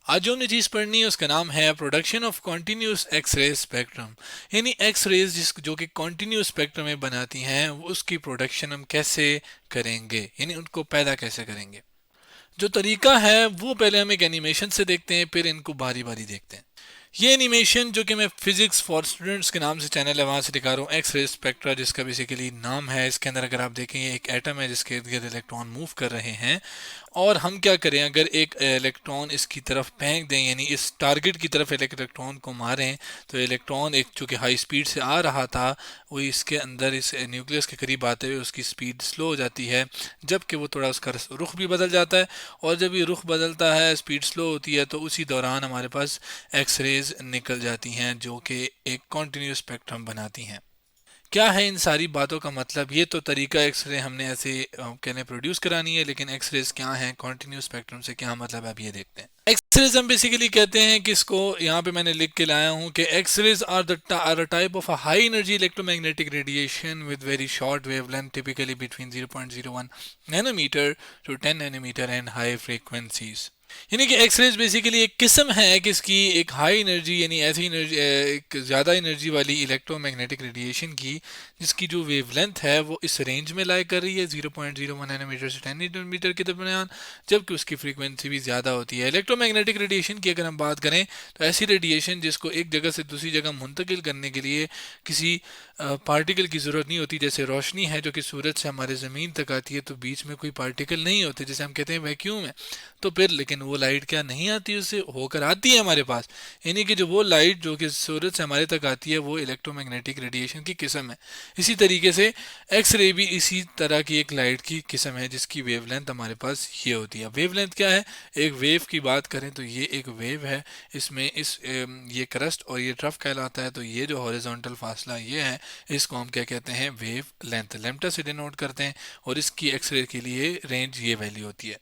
आज जो हमने चीज़ पढ़नी है उसका नाम है production of continuous X-ray spectrum. यानी एक्स रेज जिस जो कि कॉन्टीन्यूस स्पेक्ट्रम में बनाती हैं उसकी प्रोडक्शन हम कैसे करेंगे, यानी उनको पैदा कैसे करेंगे। जो तरीका है वो पहले हम एक एनिमेशन से देखते हैं, फिर इनको बारी बारी देखते हैं। ये एनिमेशन जो कि मैं फिजिक्स फॉर स्टूडेंट्स के नाम से चैनल है वहाँ से दिखा रहा हूँ, एक्स रे स्पेक्ट्रा जिसका बेसिकली नाम है। इसके अंदर अगर आप देखें ये एक एटम है जिसके इर्द गिर्द इलेक्ट्रॉन मूव कर रहे हैं, और हम क्या करें अगर एक इलेक्ट्रॉन इसकी तरफ फेंक दें, यानी इस टारगेट की तरफ एक इलेक्ट्रॉन को मारें, तो इलेक्ट्रॉन एक चूँकि हाई स्पीड से आ रहा था वो इसके अंदर इस न्यूक्लियस के करीब आते हुए उसकी स्पीड स्लो हो जाती है, जबकि वो थोड़ा उसका रुख भी बदल जाता है। और जब ये रुख बदलता है, स्पीड स्लो होती है, तो उसी दौरान हमारे पास एक्स रेज निकल जाती हैं जो कि एक कॉन्टीन्यूस स्पेक्ट्रम बनाती हैं। क्या है इन सारी बातों का मतलब? ये तो तरीका एक्सरे हमने ऐसे कहने प्रोड्यूस करानी है, लेकिन एक्सरेज क्या हैं, कॉन्टिन्यूस स्पेक्ट्रम से क्या मतलब है, अब ये देखते हैं। एक्सरेज हम बेसिकली कहते हैं कि इसको यहाँ पे मैंने लिख के लाया हूँ कि X-rays are a type of a high energy electromagnetic radiation with very short wavelength typically between 0.01 nanometer to 10 nanometer and high frequencies. यानी कि एक्सरेज बेसिकली एक किस्म है कि इसकी एक हाई एनर्जी यानी ऐसी एनर्जी एक ज़्यादा एनर्जी वाली इलेक्ट्रोमैग्नेटिक रेडिएशन की जिसकी जो वेवलेंथ है वो इस रेंज में लाई कर रही है 0.01 नैनोमीटर से 10 नैनोमीटर के दरमियान, जबकि उसकी फ्रीक्वेंसी भी ज़्यादा होती है। इलेक्ट्रोमैग्नेटिक रेडिएशन की अगर हम बात करें तो ऐसी रेडिएशन जिसको एक जगह से दूसरी जगह मुंतकिल करने के लिए किसी पार्टिकल की ज़रूरत नहीं होती। जैसे रोशनी है जो कि सूरज से हमारे ज़मीन तक आती है, तो बीच में कोई पार्टिकल नहीं होते, जैसे हम कहते हैं वैक्यूम है। तो फिर लेकिन वो लाइट क्या नहीं आती, उससे होकर आती है हमारे पास। यानी कि जो वो लाइट जो कि सूरज से हमारे तक आती है वो इलेक्ट्रोमैग्नेटिक रेडिएशन की किस्म है। इसी तरीके से एक्स रे भी इसी तरह की एक लाइट की किस्म है जिसकी वेवलेंथ हमारे पास ये होती है। वेवलेंथ क्या है? एक वेव की बात करें तो ये एक वेव है, इसमें ये क्रस्ट और ये ट्रफ कहलाता है। तो ये जो हॉरिजॉन्टल फासला ये है, इसको हम क्या कहते हैं? वेव लेंथ, लेम्टा से डिनोट करते हैं, और इसकी एक्सरे के लिए रेंज ये वैल्यू होती है।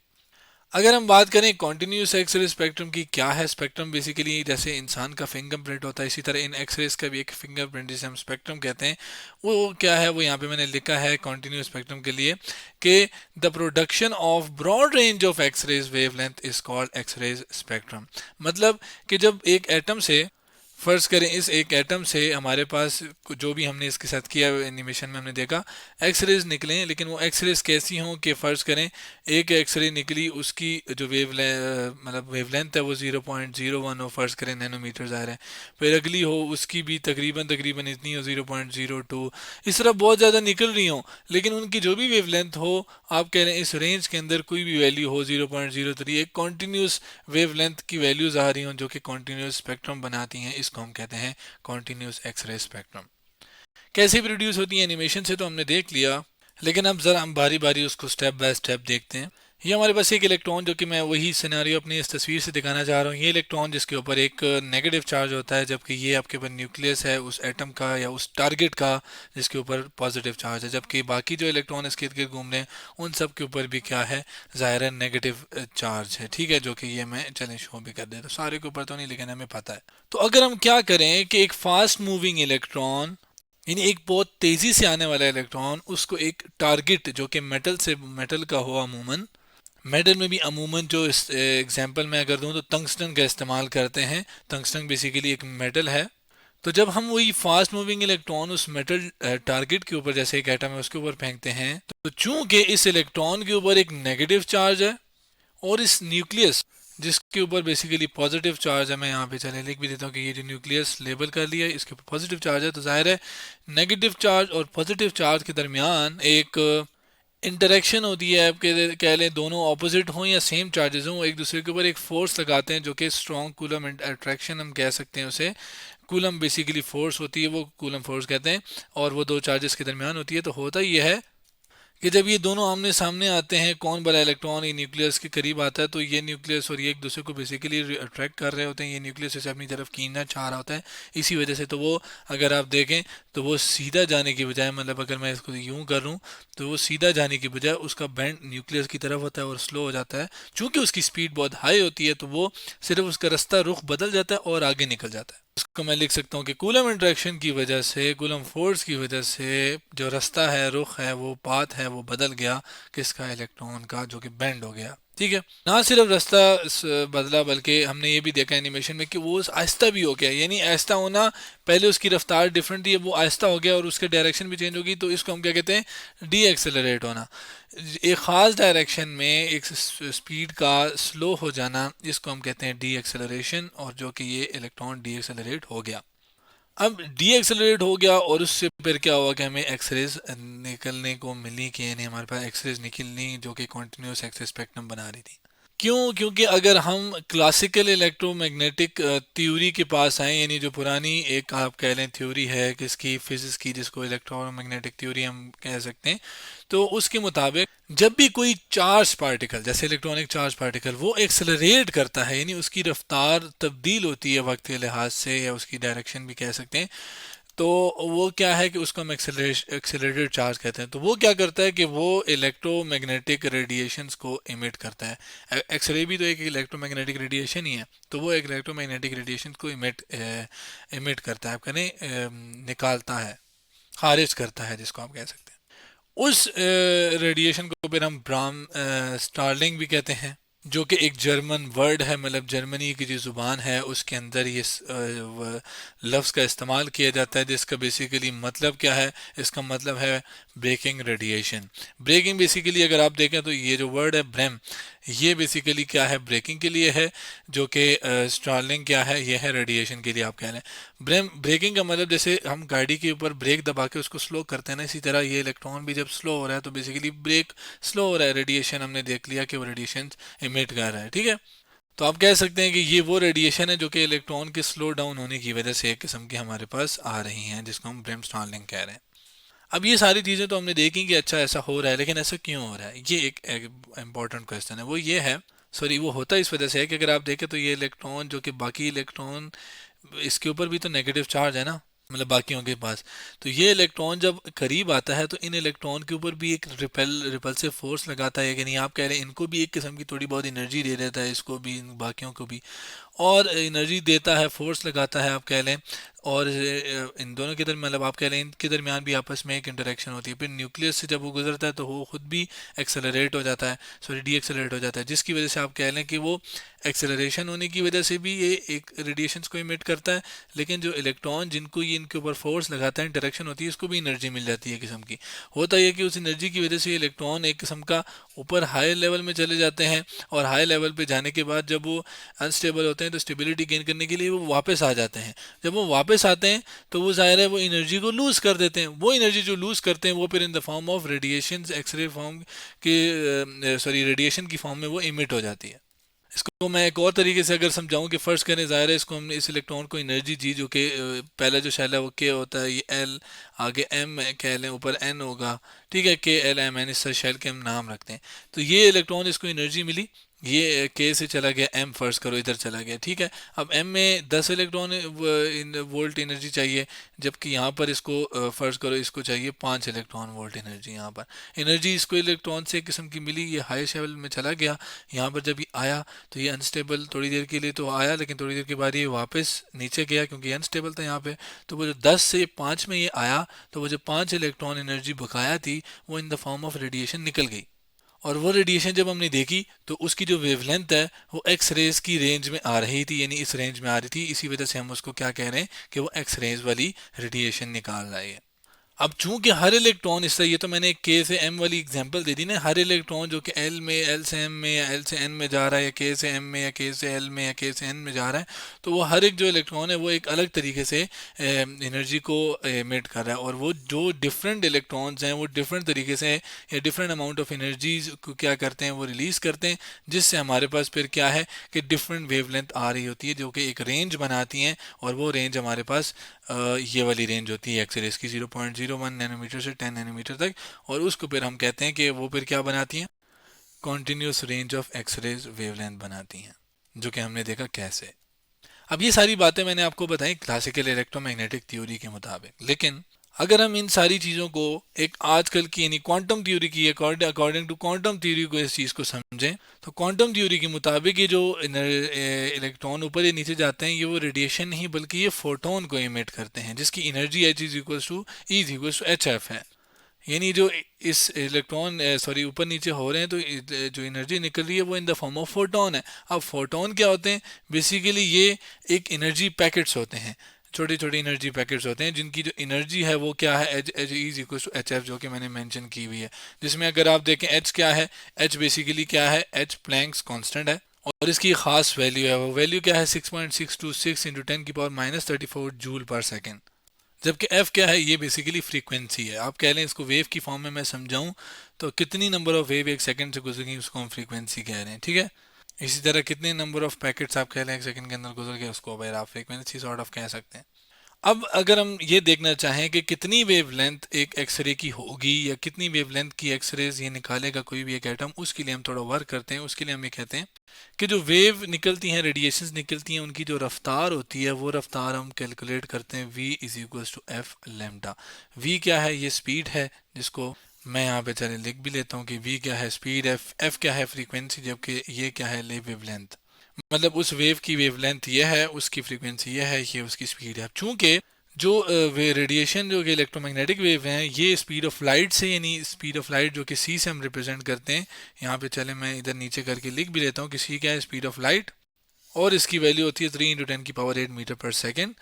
अगर हम बात करें कॉन्टिन्यूस एक्सरे स्पेक्ट्रम की, क्या है स्पेक्ट्रम? बेसिकली जैसे इंसान का फिंगरप्रिंट होता है, इसी तरह इन एक्सरेज का भी एक फिंगरप्रिंट जिसे हम स्पेक्ट्रम कहते हैं, वो क्या है? वो यहाँ पे मैंने लिखा है कॉन्टिन्यूस स्पेक्ट्रम के लिए कि the production of broad range of X-rays wavelength is called X-rays spectrum. मतलब कि जब एक एटम से, फर्ज करें इस एक एटम से हमारे पास जो भी हमने इसके साथ किया एनिमेशन में हमने देखा एक्सरेज निकले, लेकिन वो एक्सरेज कैसी हों कि फ़र्ज़ करें एक एक्सरे निकली, उसकी जो मतलब वेवलेंथ है वो 0.01 हो, फ़र्ज़ करें नैनोमीटर ज़ाहिर है। फिर अगली हो उसकी भी तकरीबन तकरीबन इतनी हो 0.02, इस तरह बहुत ज़्यादा निकल रही हो, लेकिन उनकी जो भी वेवलेंथ हो, आप कह रहे हैं इस रेंज के अंदर कोई भी वैल्यू हो 0.03, एक कॉन्टीन्यूस वेवलेंथ की वैल्यूज आ रही हों जो कि कॉन्टीन्यूस स्पेक्ट्रम बनाती हैं, इसको हम कहते हैं कॉन्टीन्यूस एक्सरे स्पेक्ट्रम। कैसे प्रोड्यूस होती है एनिमेशन से तो हमने देख लिया, लेकिन अब ज़रा हम बारी बारी उसको स्टेप बाय स्टेप देखते हैं। ये हमारे पास एक इलेक्ट्रॉन, जो कि मैं वही सिनेरियो अपनी इस तस्वीर से दिखाना चाह रहा हूँ। ये इलेक्ट्रॉन जिसके ऊपर एक नेगेटिव चार्ज होता है, जबकि ये आपके ऊपर न्यूक्लियस है उस एटम का या उस टारगेट का जिसके ऊपर पॉजिटिव चार्ज है, जबकि बाकी जो इलेक्ट्रॉन इसके इर्द गिर्द घूम रहे हैं उन सब के ऊपर भी क्या है? ज़ाहिर है नेगेटिव चार्ज है, ठीक है, जो कि ये मैं चलें शो भी कर देता हूँ। सारे के ऊपर तो नहीं, लेकिन हमें पता है। तो अगर हम क्या करें कि एक फास्ट मूविंग इलेक्ट्रॉन, यानी एक बहुत तेजी से आने वाला इलेक्ट्रॉन, उसको एक टारगेट जो कि मेटल का हो, अमूमन मेटल में भी अमूमन जो इस एग्जांपल मैं अगर दूं तो टंगस्टन का इस्तेमाल करते हैं। टंगस्टन बेसिकली एक मेटल है। तो जब हम वही फास्ट मूविंग इलेक्ट्रॉन उस मेटल टारगेट के ऊपर, जैसे एक एटम है उसके ऊपर फेंकते हैं, तो चूंकि इस इलेक्ट्रॉन के ऊपर एक नेगेटिव चार्ज है और इस न्यूक्लियस जिसके ऊपर बेसिकली पॉजिटिव चार्ज है, मैं यहाँ पे चले लिख भी देता हूँ कि ये जो न्यूक्लियस लेबल कर लिया है इसके ऊपर पॉजिटिव चार्ज है, तो जाहिर है नेगेटिव चार्ज और पॉजिटिव चार्ज के दरमियान एक इंटरेक्शन होती है। आप कह लें दोनों ऑपोजिट हों या सेम चार्जेस हों, एक दूसरे के ऊपर एक फोर्स लगाते हैं जो कि स्ट्रॉन्ग कूलम अट्रैक्शन हम कह सकते हैं उसे। कूलम बेसिकली फोर्स होती है, वो कूलम फोर्स कहते हैं, और वो दो चार्जेस के दरमियान होती है। तो होता यह है कि जब ये दोनों आमने सामने आते हैं, कौन बड़ा इलेक्ट्रॉन ये न्यूक्लियस के करीब आता है, तो ये न्यूक्लियस और ये एक दूसरे को बेसिकली अट्रैक्ट कर रहे होते हैं। ये न्यूक्लियस इसे अपनी तरफ खींचना चाह रहा होता है, इसी वजह से तो वो, अगर आप देखें तो वो सीधा जाने की बजाय, मतलब अगर मैं इसको यूं कर लूँ तो वो सीधा जाने की बजाय उसका बैंड न्यूक्लियस की तरफ होता है और स्लो हो जाता है। चूंकि उसकी स्पीड बहुत हाई होती है तो वो सिर्फ उसका रास्ता रुख बदल जाता है और आगे निकल जाता है। उसको मैं लिख सकता हूँ कि कूलम इंट्रैक्शन की वजह से, कूलम फोर्स की वजह से जो रास्ता है, रुख है, वो पाथ है, वो बदल गया, किसका? इलेक्ट्रॉन का, जो कि बेंड हो गया। ठीक है। ना सिर्फ रास्ता बदला, बल्कि हमने ये भी देखा एनिमेशन में कि वो आहिस्ता भी हो गया, यानी आहिस्ता होना, पहले उसकी रफ्तार डिफरेंट थी, वो आहिस्ता हो गया और उसके डायरेक्शन भी चेंज होगी, तो इसको हम क्या कहते हैं, डी एक्सेलरेट होना। एक ख़ास डायरेक्शन में एक स्पीड का स्लो हो जाना, इसको हम कहते हैं डी एक्सेलरेशन, और जो कि ये इलेक्ट्रॉन डी एक्सेलरेट हो गया। अब डी एक्सेलरेट हो गया और उससे फिर क्या हुआ कि हमें एक्सरेज निकलने को मिली, कि यानी हमारे पास एक्सरेज निकलनी जो कि कॉन्टिन्यूस एक्स स्पेक्ट्रम बना रही थी। क्यों? क्योंकि अगर हम क्लासिकल इलेक्ट्रोमैग्नेटिक थ्योरी के पास आए, यानी जो पुरानी एक आप कह लें थ्योरी है किसकी, फिजिक्स की, जिसको इलेक्ट्रोमैग्नेटिक थ्योरी हम कह सकते हैं, तो उसके मुताबिक जब भी कोई चार्ज पार्टिकल, जैसे इलेक्ट्रॉनिक चार्ज पार्टिकल, वो एक्सेलरेट करता है, यानी उसकी रफ्तार तब्दील होती है वक्त के लिहाज से, या उसकी डायरेक्शन भी कह सकते हैं, तो वो क्या है कि उसको हम एक्सेलरेटेड चार्ज कहते हैं। तो वो क्या करता है कि वो इलेक्ट्रोमैग्नेटिक रेडिएशंस को इमिट करता है। एक्सरे भी तो एक इलेक्ट्रोमैग्नेटिक रेडिएशन ही है, तो वो एक इलेक्ट्रोमैग्नेटिक रेडिएशन को इमिट करता है, आप कहें निकालता है, खारिज करता है, जिसको आप कह सकते हैं। उस रेडिएशन को फिर हम ब्राम स्टारलिंग भी कहते हैं, जो कि एक जर्मन वर्ड है, मतलब जर्मनी की जो ज़ुबान है उसके अंदर ये लफ्ज़ का इस्तेमाल किया जाता है, जिसका बेसिकली मतलब क्या है, इसका मतलब है ब्रेकिंग रेडिएशन। ब्रेकिंग बेसिकली अगर आप देखें तो ये जो वर्ड है ब्रेम, ये बेसिकली क्या है, ब्रेकिंग के लिए है, जो कि स्टार्लिंग क्या है, ये है रेडिएशन के लिए आप कह लें। ब्रेकिंग का मतलब जैसे हम गाड़ी के ऊपर ब्रेक दबा के उसको स्लो करते हैं ना, इसी तरह ये इलेक्ट्रॉन भी जब स्लो हो रहा है तो बेसिकली ब्रेक स्लो हो रहा है, रेडिएशन हमने देख लिया कि वो रेडिएशन इमिट कर रहा है, ठीक है। तो आप कह सकते हैं कि ये वो रेडिएशन है जो कि इलेक्ट्रॉन के स्लो डाउन होने की वजह से एक किस्म की हमारे पास आ रही हैं, जिसको हम ब्रेम स्टार्लिंग कह रहे हैं। अब ये सारी चीज़ें तो हमने देखी कि अच्छा ऐसा हो रहा है, लेकिन ऐसा क्यों हो रहा है, ये एक इम्पॉर्टेंट क्वेश्चन है। वो ये है, सॉरी, वो होता इस वजह से है कि अगर आप देखें तो ये इलेक्ट्रॉन जो कि बाकी इलेक्ट्रॉन, इसके ऊपर भी तो नेगेटिव चार्ज है ना, मतलब बाकियों के पास, तो ये इलेक्ट्रॉन जब करीब आता है तो इन इलेक्ट्रॉन के ऊपर भी एक रिपल्सिव फोर्स लगाता है, कि नहीं आप कह रहे हैं इनको भी एक किस्म की थोड़ी बहुत एनर्जी दे देता है, इसको भी, इन बाकियों को भी, और एनर्जी देता है, फोर्स लगाता है आप कह लें, और इन दोनों के दरमियान, मतलब आप कह लें इनके दरमियान भी आपस में एक इंटरेक्शन होती है। फिर न्यूक्लियस से जब वो गुजरता है तो वो खुद भी एक्सेलरेट हो जाता है, सॉरी डी एक्सेलरेट हो जाता है, जिसकी वजह से आप कह लें कि वो एक्सेलरेशन होने की वजह से भी ये एक रेडिएशंस को इमिट करता है, लेकिन जो इलेक्ट्रॉन जिनको ये इनके ऊपर फोर्स लगाता है, इंटरेक्शन होती है, इसको भी एनर्जी मिल जाती है किस्म की। होता है कि उस एनर्जी की वजह से इलेक्ट्रॉन एक किस्म का ऊपर हाई लेवल में चले जाते हैं, और हाई लेवल पे जाने के बाद जब वो अनस्टेबल होते हैं तो स्टेबिलिटी गेन करने के लिए वो वापस आ जाते हैं। जब वो वापस आते हैं तो वो ज़ाहिर है वो एनर्जी को लूज़ कर देते हैं। वो एनर्जी जो लूज़ करते हैं वो फिर in the form of radiation, X-ray form के, सॉरी, रेडिएशन की फॉर्म में वो इमिट हो जाती है। इसको मैं एक और तरीके से अगर समझाऊं कि फ़र्ज़ करें, ज़ाहिर है इसको हमने इस इलेक्ट्रॉन को एनर्जी दी, जो कि पहला जो शेल है वो के होता है, ये एल, आगे एम कह लें, ऊपर एन होगा, ठीक है, के एल एम एन, इस शेल के हम नाम रखते हैं। तो ये इलेक्ट्रॉन, इसको एनर्जी मिली, ये के से चला गया एम, फर्ज करो इधर चला गया, ठीक है। अब एम में 10 इलेक्ट्रॉन वोल्ट एनर्जी चाहिए, जबकि यहाँ पर इसको फर्ज करो इसको चाहिए 5 इलेक्ट्रॉन वोल्ट एनर्जी। यहाँ पर एनर्जी इसको इलेक्ट्रॉन से एक किस्म की मिली, ये हाई लेवल में चला गया। यहाँ पर जब ये आया तो ये अनस्टेबल थोड़ी देर के लिए तो आया, लेकिन थोड़ी देर के बाद ये वापस नीचे गया क्योंकि अनस्टेबल था यहाँ पे। तो वो जो 10 से 5 में ये आया, तो वो जो 5 इलेक्ट्रॉन एनर्जी बकाया थी वो इन द फॉर्म ऑफ रेडिएशन निकल गई। और वो रेडिएशन जब हमने देखी तो उसकी जो वेवलेंथ है वो एक्स रेज की रेंज में आ रही थी, यानी इस रेंज में आ रही थी, इसी वजह से हम उसको क्या कह रहे हैं कि वो एक्स रेज वाली रेडिएशन निकाल रहा है। अब चूंकि हर इलेक्ट्रॉन, इससे ये तो मैंने के से एम वाली एग्जांपल दे दी ना, हर इलेक्ट्रॉन जो कि एल में, एल से एम में, या एल से एन में जा रहा है, या के से एम में, या के से एल में, या के से एन में जा रहा है, तो वो हर एक जो इलेक्ट्रॉन है वो एक अलग तरीके से एनर्जी को एमिट कर रहा है, और वो जो डिफरेंट इलेक्ट्रॉन्स हैं वो डिफरेंट तरीके से या डिफरेंट अमाउंट ऑफ एनर्जीज को क्या करते हैं, वो रिलीज़ करते हैं, जिससे हमारे पास फिर क्या है कि डिफरेंट वेवलेंथ आ रही होती है, जो कि एक रेंज बनाती हैं, और वो रेंज हमारे पास ये वाली रेंज होती है एक्सरेज की, 0.01 नैनोमीटर से 10 नैनोमीटर तक, और उसको फिर हम कहते हैं कि वो फिर क्या बनाती हैं, continuous range of X-rays wavelength बनाती हैं, जो कि हमने देखा कैसे। अब ये सारी बातें मैंने आपको बताई क्लासिकल इलेक्ट्रोमैग्नेटिक थ्योरी के मुताबिक, लेकिन अगर हम इन सारी चीज़ों को एक आजकल की यानी क्वांटम थ्योरी की अकॉर्डिंग टू क्वांटम थ्योरी को इस चीज़ को समझें, तो क्वांटम थ्योरी के मुताबिक ये जो इलेक्ट्रॉन ऊपर या नीचे जाते हैं, ये वो रेडिएशन नहीं बल्कि ये फोटोन को इमिट करते हैं, जिसकी energy H is equal to H F है। यानी जो इस इलेक्ट्रॉन सॉरी ऊपर नीचे हो रहे हैं तो जो एनर्जी निकल रही है वो इन द फॉर्म ऑफ फोटोन है। अब फोटोन क्या होते हैं? बेसिकली ये एक एनर्जी पैकेट्स होते हैं, छोटे छोटे एनर्जी पैकेट्स होते हैं जिनकी जो एनर्जी है वो क्या है, H H is equal to H F, जो कि मैंने मेंशन की हुई है। जिसमें अगर आप देखें एच क्या है, एच बेसिकली क्या है, एच प्लैंक्स कांस्टेंट है और इसकी खास वैल्यू है, वो वैल्यू क्या है 6.626 इंटू 10⁻34 जूल पर सेकेंड। जबकि एफ क्या है, ये बेसिकली फ्रीक्वेंसी है। आप कह लें इसको वेव की फॉर्म में मैं समझाऊं तो कितनी नंबर ऑफ वेव एक सेकंड से गुजरेगी उसको हम फ्रीक्वेंसी कह रहे हैं, ठीक है। इसी तरह कितने नंबर ऑफ पैकेट्स आप कह लें एक सेकंड के अंदर गुजर गए उसको भाई आप फ्रीक्वेंसी सॉर्ट ऑफ कह सकते हैं। अब अगर हम ये देखना चाहें कि कितनी वेवलेंथ एक एक्सरे की होगी या कितनी वेवलेंथ की एक्सरेज ये निकालेगा कोई भी एक एटम, उसके लिए हम थोड़ा वर्क करते हैं। उसके लिए हम ये कहते हैं कि जो वेव निकलती हैं, रेडिएशंस निकलती हैं, उनकी जो रफ्तार होती है वो रफ्तार हम कैलकुलेट करते हैं v is equals to F lambda. v क्या है, ये स्पीड है, जिसको मैं यहाँ पे चले लिख भी लेता हूँ कि v क्या है स्पीड, एफ क्या है फ्रीक्वेंसी, जबकि ये क्या है वेवलेंथ। मतलब उस वेव की वेवलेंथ ये है, उसकी फ्रीक्वेंसी ये है, ये उसकी स्पीड है। चूंकि जो वे रेडिएशन जो कि इलेक्ट्रोमैग्नेटिक वेव हैं ये स्पीड ऑफ लाइट से, यानी स्पीड ऑफ लाइट जो कि सी से हम रिप्रेजेंट करते हैं, यहाँ पे चले मैं इधर नीचे करके लिख भी लेता हूँ कि सी क्या है, स्पीड ऑफ लाइट, और इसकी वैल्यू होती है 3 × 10⁸ मीटर पर सेकेंड।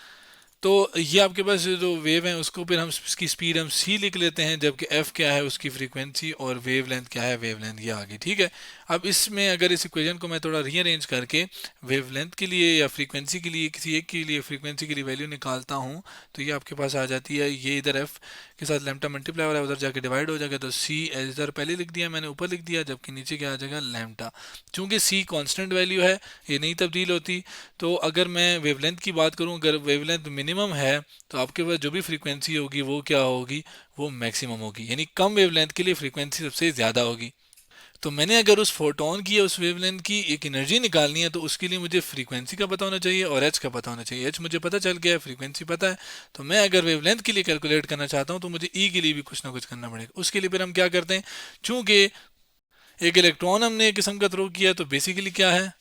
तो ये आपके पास जो वेव है उसको फिर हम इसकी स्पीड हम सी लिख लेते हैं, जबकि एफ क्या है उसकी फ्रीक्वेंसी और वेवलेंथ क्या है, वेवलेंथ ये आगे, ठीक है। अब इसमें अगर इस इक्वेशन को मैं थोड़ा रीअरेंज करके वेवलेंथ के लिए या फ्रीक्वेंसी के लिए किसी एक के लिए फ्रीक्वेंसी की वैल्यू निकालता हूँ तो ये आपके पास आ जाती है, ये इधर एफ के साथ लैम्डा मल्टीप्लाई हो रहा है, उधर जाके डिवाइड हो जाएगा, तो सी इधर पहले लिख दिया मैंने, ऊपर लिख दिया, जबकि नीचे क्या आ जाएगा लैम्डा। चूंकि सी कांस्टेंट वैल्यू है, ये नहीं तब्दील होती, तो अगर मैं वेवलेंथ की बात करूं, अगर वेवलेंथ मिनिमम है तो आपके पास जो भी फ्रीक्वेंसी होगी वो क्या होगी, वो मैक्सिमम होगी, यानी कम वेवलेंथ के लिए फ्रीक्वेंसी सबसे ज़्यादा होगी। तो मैंने अगर उस फोटोन की या उस वेवलेंथ की एक एनर्जी निकालनी है तो उसके लिए मुझे फ्रीक्वेंसी का पता होना चाहिए और एच का पता होना चाहिए। एच मुझे पता चल गया, फ्रीक्वेंसी पता है, तो मैं अगर वेवलेंथ के लिए कैलकुलेट करना चाहता हूँ तो मुझे ई के लिए भी कुछ ना कुछ करना पड़ेगा। उसके लिए फिर हम क्या करते हैं, चूंकि एक इलेक्ट्रॉन हमने एक किस्म का थ्रो किया तो बेसिकली क्या है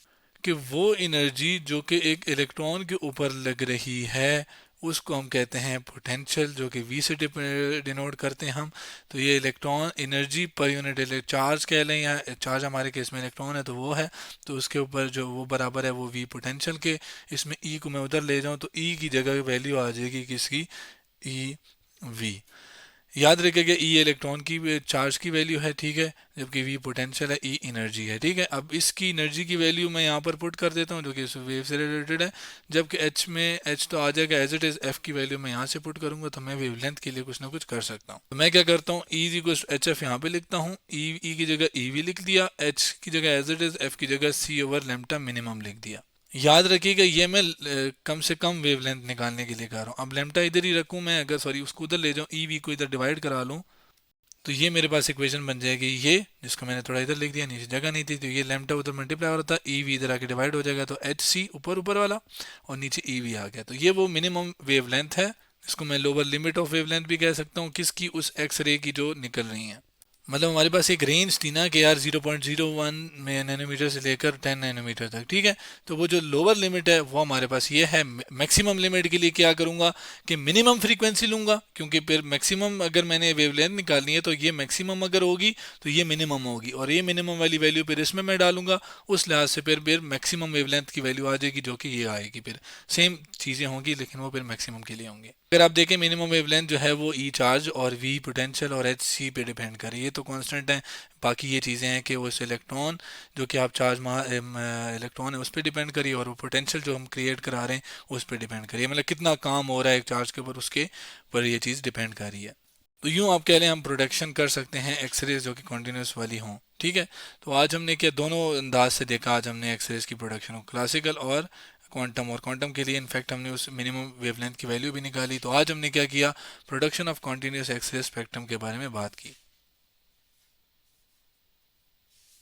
कि वो एनर्जी जो कि एक इलेक्ट्रॉन के ऊपर लग रही है उसको हम कहते हैं पोटेंशियल, जो कि v से डिनोट करते हैं हम। तो ये electron energy per unit charge कह लें, या चार्ज हमारे केस में इलेक्ट्रॉन है तो वो है, तो उसके ऊपर जो वो बराबर है वो v पोटेंशियल के। इसमें e को मैं उधर ले जाऊं तो e की जगह वैल्यू आ जाएगी किसकी, ई वी। याद रखिएगा ई इलेक्ट्रॉन की चार्ज की वैल्यू है, ठीक है, जबकि वी पोटेंशियल है, ई एनर्जी है, ठीक है। अब इसकी एनर्जी की वैल्यू मैं यहाँ पर पुट कर देता हूँ जो कि इस वेव से रिलेटेड है, जबकि एच में एच तो आ जाएगा एज इट इज, एफ की वैल्यू मैं यहाँ से पुट करूंगा तो मैं वेवलेंथ के लिए कुछ ना कुछ कर सकता हूँ। तो मैं क्या करता हूँ, E is equal to H F यहाँ पे लिखता हूँ, ई की जगह ई वी लिख दिया, एच की जगह एज इट इज, एफ की जगह सी ओवर लेम्टा मिनिमम लिख दिया। याद रखिएगा ये मैं कम से कम वेवलेंथ निकालने के लिए कर रहा हूँ। अब लेम्टा इधर ही रखूँ मैं, अगर सॉरी उसको उधर ले जाऊँ, ई वी को इधर डिवाइड करा लूँ तो ये मेरे पास इक्वेशन बन जाएगी, ये जिसको मैंने थोड़ा इधर लिख दिया, नीचे जगह नहीं थी, तो ये लेम्टा उधर मल्टीप्लाई हो रहा था, ई वी इधर आके डिवाइड हो जाएगा, तो एच सी ऊपर ऊपर वाला और नीचे ई वी आ गया। तो ये वो मिनिमम वेवलेंथ है, इसको मैं लोअर लिमिट ऑफ वेवलेंथ भी कह सकता हूँ, किसकी, उस एक्स रे की जो निकल रही है। मतलब हमारे पास एक रेंज थी ना कि यार 0.01 में नैनोमीटर से लेकर 10 नैनोमीटर तक, ठीक है। तो वो जो लोअर लिमिट है वो हमारे पास ये है। मैक्सिमम लिमिट के लिए क्या करूँगा कि मिनिमम फ्रीक्वेंसी लूँगा, क्योंकि फिर मैक्सिमम अगर मैंने वेवलेंथ निकालनी है तो ये मैक्सिमम अगर होगी तो ये मिनिमम होगी, और ये मिनिमम वाली वैल्यू फिर इसमें मैं डालूंगा, उस लिहाज से फिर मैक्सिमम वेवलेंथ की वैल्यू आ जाएगी जो कि ये आएगी। फिर सेम चीज़ें होंगी लेकिन वो फिर मैक्सिमम के लिए होंगे। अगर आप देखें मिनिमम वेवलेंथ जो है वो ई चार्ज और वी पोटेंशियल और एच सी पे डिपेंड करे, ये तो कांस्टेंट है। बाकी ये चीज़ें हैं कि उस इलेक्ट्रॉन जो कि आप चार्ज इलेक्ट्रॉन है उस पर डिपेंड करिए, और वो पोटेंशियल जो हम क्रिएट करा रहे हैं उस पर डिपेंड करिए, मतलब कितना काम हो रहा है एक चार्ज के ऊपर, उसके पर ये चीज़ डिपेंड कर रही है। तो यूँ आप कह लें हम प्रोडक्शन कर सकते हैं एक्सरेज जो कि कॉन्टीन्यूस वाली हों, ठीक है। तो आज हमने क्या दोनों अंदाज से देखा, आज हमने एक्सरेज की प्रोडक्शन हो, क्लासिकल और क्वांटम, और क्वांटम के लिए इनफैक्ट हमने उस मिनिमम वेवलेंथ की वैल्यू भी निकाली। तो आज हमने क्या किया, production of continuous X-ray spectrum के बारे में बात की।